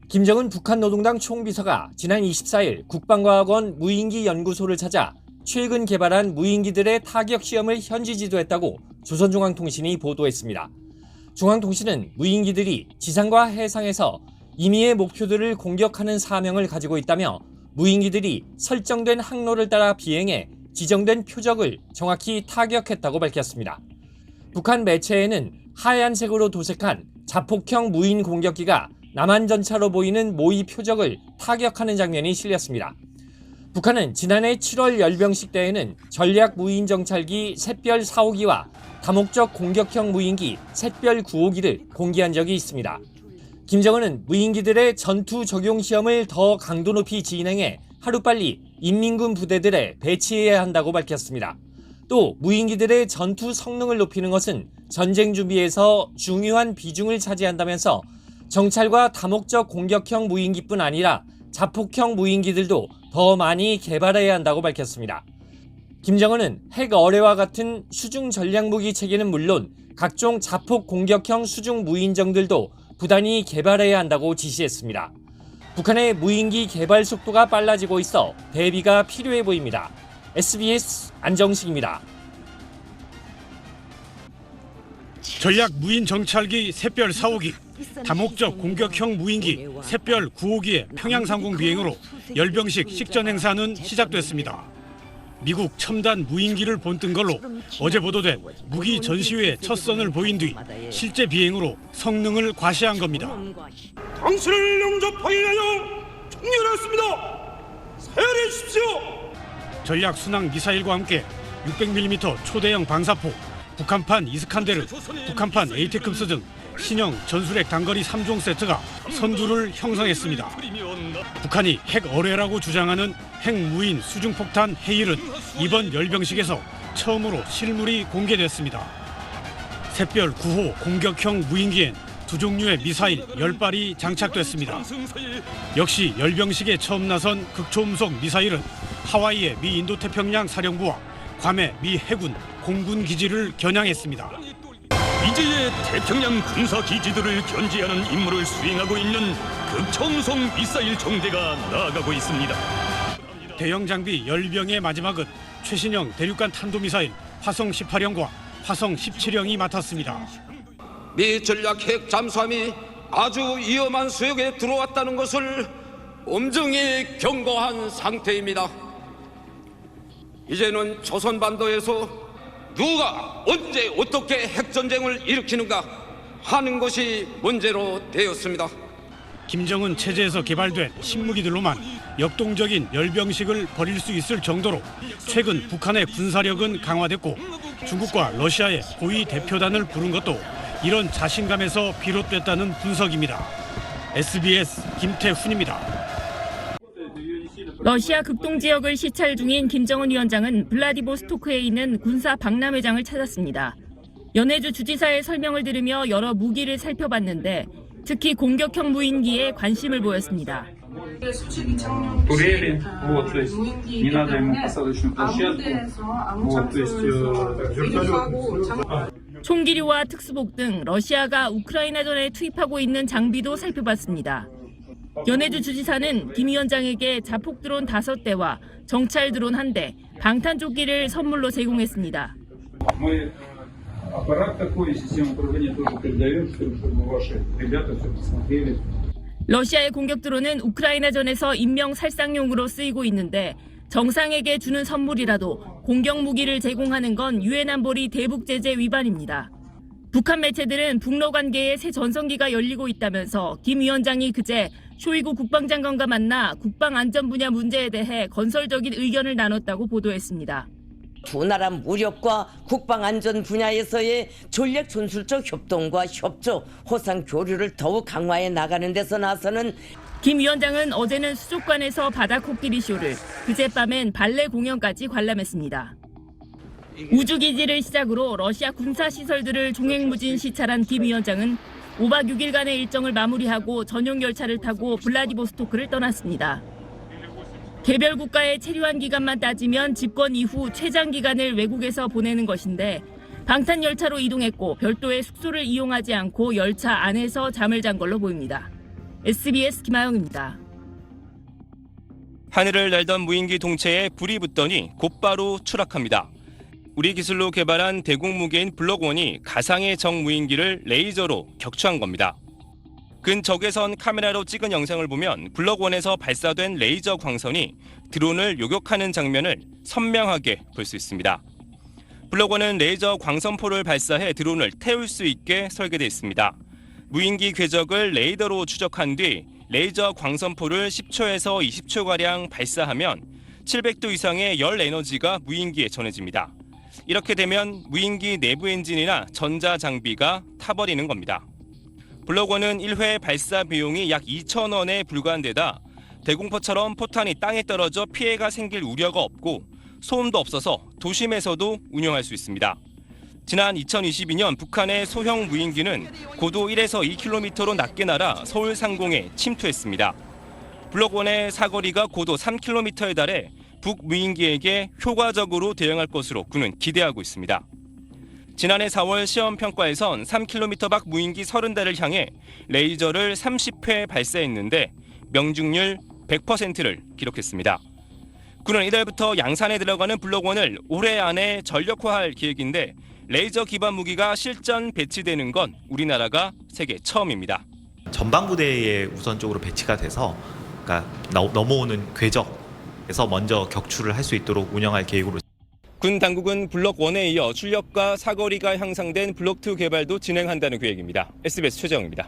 김정은 북한 노동당 총비서가 지난 24일 국방과학원 무인기 연구소를 찾아 최근 개발한 무인기들의 타격 시험을 현지 지도했다고 조선중앙통신이 보도했습니다. 중앙통신은 무인기들이 지상과 해상에서 임의의 목표들을 공격하는 사명을 가지고 있다며 무인기들이 설정된 항로를 따라 비행해 지정된 표적을 정확히 타격했다고 밝혔습니다. 북한 매체에는 하얀색으로 도색한 자폭형 무인 공격기가 남한 전차로 보이는 모의 표적을 타격하는 장면이 실렸습니다. 북한은 지난해 7월 열병식 때에는 전략 무인 정찰기 샛별 4호기와 다목적 공격형 무인기 샛별 9호기를 공개한 적이 있습니다. 김정은은 무인기들의 전투 적용 시험을 더 강도 높이 진행해 하루빨리 인민군 부대들에 배치해야 한다고 밝혔습니다. 또 무인기들의 전투 성능을 높이는 것은 전쟁 준비에서 중요한 비중을 차지한다면서 정찰과 다목적 공격형 무인기뿐 아니라 자폭형 무인기들도 더 많이 개발해야 한다고 밝혔습니다. 김정은은 핵 어뢰와 같은 수중 전략무기 체계는 물론 각종 자폭 공격형 수중 무인정들도 부단히 개발해야 한다고 지시했습니다. 북한의 무인기 개발 속도가 빨라지고 있어 대비가 필요해 보입니다. SBS 안정식입니다. 전략 무인 정찰기 샛별 4호기, 다목적 공격형 무인기 샛별 9호기의 평양 상공 비행으로 열병식 식전 행사는 시작됐습니다. 미국 첨단 무인기를 본뜬 걸로 어제 보도된 무기 전시회의 첫 선을 보인 뒤 실제 비행으로 성능을 과시한 겁니다. 당신을 영접하기 위하여 총연했습니다. 사열해 주십시오. 전략 순항 미사일과 함께 600mm 초대형 방사포, 북한판 이스칸데르, 북한판 에이테크스 등 신형 전술핵 단거리 3종 세트가 선두를 형성했습니다. 북한이 핵 어뢰라고 주장하는 핵무인 수중폭탄 헤일은 이번 열병식에서 처음으로 실물이 공개됐습니다. 샛별 9호 공격형 무인기엔 두 종류의 미사일 10발이 장착됐습니다. 역시 열병식에 처음 나선 극초음속 미사일은 하와이의 미 인도태평양 사령부와 괌의 미 해군 공군 기지를 겨냥했습니다. 이제의 태평양 군사 기지들을 견제하는 임무를 수행하고 있는 극초음속 미사일 총대가 나아가고 있습니다. 대형 장비 10병의 마지막은 최신형 대륙간 탄도미사일 화성 18형과 화성 17형이 맡았습니다. 미 전략 핵 잠수함이 아주 위험한 수역에 들어왔다는 것을 엄정히 경고한 상태입니다. 이제는 조선반도에서 누가 언제 어떻게 핵전쟁을 일으키는가 하는 것이 문제로 되었습니다. 김정은 체제에서 개발된 신무기들로만 역동적인 열병식을 벌일 수 있을 정도로 최근 북한의 군사력은 강화됐고 중국과 러시아의 고위 대표단을 부른 것도 이런 자신감에서 비롯됐다는 분석입니다. SBS 김태훈입니다. 러시아 극동 지역을 시찰 중인 김정은 위원장은 블라디보스토크에 있는 군사 박람회장을 찾았습니다. 연해주 주지사의 설명을 들으며 여러 무기를 살펴봤는데 특히 공격형 무인기에 관심을 보였습니다. турели, вот, то есть не надо ему посадочную площадку, вот, то есть вертолет. 총기류와 특수복 등 러시아가 우크라이나전에 투입하고 있는 장비도 살펴봤습니다. 연해주 주지사는 김 위원장에게 자폭 드론 5대와 정찰 드론 1대, 방탄조끼를 선물로 제공했습니다. 러시아의 공격 드론은 우크라이나전에서 인명 살상용으로 쓰이고 있는데 정상에게 주는 선물이라도 공격 무기를 제공하는 건 유엔 안보리 대북 제재 위반입니다. 북한 매체들은 북러 관계에 새 전성기가 열리고 있다면서 김 위원장이 그제 쇼이구 국방장관과 만나 국방안전 분야 문제에 대해 건설적인 의견을 나눴다고 보도했습니다. 두 나라 무력과 국방안전 분야에서의 전략 전술적 협동과 협조, 호상 교류를 더욱 강화해 나가는 데서 나서는 김 위원장은 어제는 수족관에서 바다 코끼리 쇼를, 그젯밤엔 발레 공연까지 관람했습니다. 우주기지를 시작으로 러시아 군사시설들을 종횡무진 시찰한 김 위원장은 5박 6일간의 일정을 마무리하고 전용 열차를 타고 블라디보스토크를 떠났습니다. 개별 국가의 체류한 기간만 따지면 집권 이후 최장 기간을 외국에서 보내는 것인데 방탄 열차로 이동했고 별도의 숙소를 이용하지 않고 열차 안에서 잠을 잔 걸로 보입니다. SBS 김아영입니다. 하늘을 날던 무인기 동체에 불이 붙더니 곧바로 추락합니다. 우리 기술로 개발한 대공 무기인 블록1이 가상의 적 무인기를 레이저로 격추한 겁니다. 근적외선 카메라로 찍은 영상을 보면 블록1에서 발사된 레이저 광선이 드론을 요격하는 장면을 선명하게 볼 수 있습니다. 블록1은 레이저 광선포를 발사해 드론을 태울 수 있게 설계되어 있습니다. 무인기 궤적을 레이더로 추적한 뒤 레이저 광선포를 10초에서 20초가량 발사하면 700도 이상의 열 에너지가 무인기에 전해집니다. 이렇게 되면 무인기 내부 엔진이나 전자 장비가 타버리는 겁니다. 블록1은 1회 발사 비용이 약 2,000원에 불과한 데다 대공포처럼 포탄이 땅에 떨어져 피해가 생길 우려가 없고 소음도 없어서 도심에서도 운영할 수 있습니다. 지난 2022년 북한의 소형 무인기는 고도 1에서 2km로 낮게 날아 서울 상공에 침투했습니다. 블록1의 사거리가 고도 3km에 달해 북무인기에게 효과적으로 대응할 것으로 군은 기대하고 있습니다. 지난해 4월 시험 평가에선 3km 밖 무인기 30대를 향해 레이저를 30회 발사했는데 명중률 100%를 기록했습니다. 군은 이달부터 양산에 들어가는 블록1을 올해 안에 전력화할 계획인데 레이저 기반 무기가 실전 배치되는 건 우리나라가 세계 처음입니다. 전방부대에 우선적으로 배치가 돼서 그러니까 넘어오는 궤적에서 먼저 격추를 할 수 있도록 운영할 계획으로. 군 당국은 블록1에 이어 출력과 사거리가 향상된 블록2 개발도 진행한다는 계획입니다. SBS 최재영입니다.